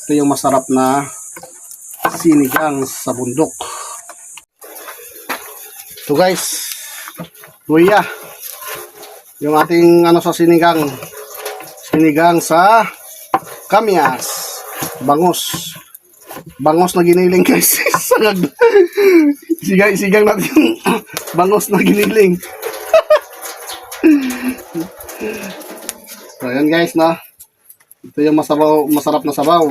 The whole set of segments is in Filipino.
Ito yung masarap na sinigang sa bundok. Ito guys, luya. Yung ating sa sinigang sa kamyas. Bangos na giniling guys. Sigang natin yung bangos na giniling. So ayan guys, no? Ito yung masarap na sabaw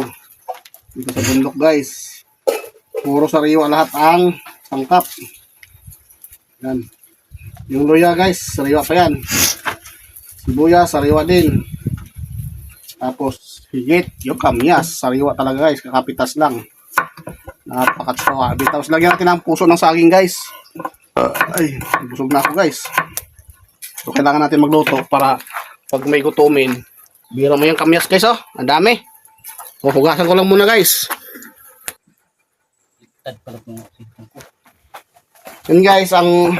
dito sa bundok guys. Puro sariwa lahat ang sangkap. Yan. Yung luya guys, sariwa pa yan. Sibuyas, sariwa din. Tapos higit yung kamyas, sariwa talaga guys, kakapitas lang. Napakatsawa. Tapos lagyan natin ang puso ng saging guys. Ay, busog na ako guys. So kailangan natin magluto para pag may gutumin. Bira mo yung kamyas guys, oh. Ang dami. Hugasan ko lang muna guys. Yun guys, ang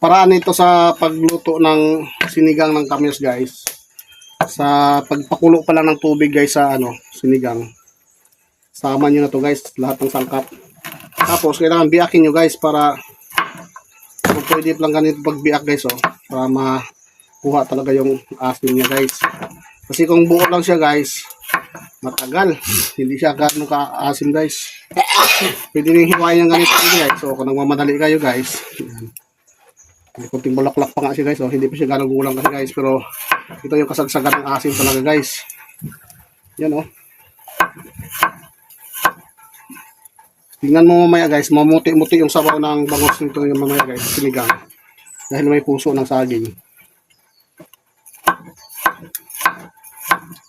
paraan nito sa pagluto ng sinigang ng kamyas guys. Sa pagpakulo pa lang ng tubig guys sa sinigang. Sama nyo na to guys, lahat ng sangkap. Tapos kailangan biakin nyo guys para kung pwede lang ganito pagbiak guys, oh. Para makuha talaga yung asin niya guys. Kasi kung buo lang siya guys, matagal. Hindi siya gano'ng ka-asim guys. Pwede rin hiwain yung ganito guys. So kung nagmamadali kayo guys, may kunting bulaklak pa nga siya guys. So hindi pa siya gano'ng gulang kasi guys. Pero ito yung kasagsagan ng asim talaga guys. Yan oh. Tingnan mo mamaya guys, mamuti-muti yung sabaw ng bangos nito yung mamaya guys, sinigang. Dahil may puso ng saging.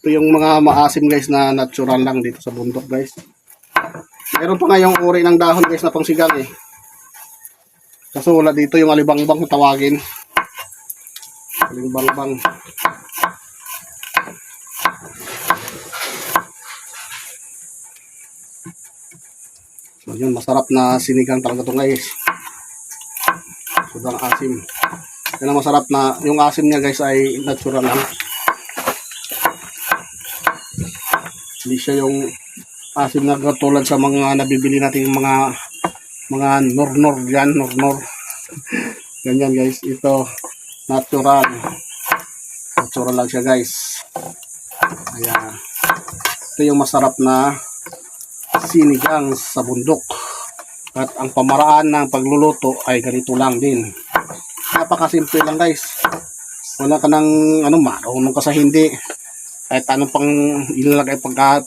Ito yung mga maasim guys na natural lang dito sa bundok guys. Mayroon pa nga yung uri ng dahon guys na pangsigang eh. Kaso wala dito yung alibangbang na tawagin. Alibangbang. So yun, masarap na sinigang talaga ito guys. Sobrang asim. Yan ang masarap na, yung asim niya guys ay natural lang. Hindi siya yung asim na katulad sa mga nabibili natin mga nor-nor yan, nor-nor. Ganyan guys, ito natural. Natural lang siya guys. Ayan. Ito yung masarap na sinigang sa bundok. At ang pamaraan ng pagluluto ay ganito lang din. Napakasimple lang guys. Wala ka ng marunong ka sa hindi. Kahit anong pang ilalagay pagka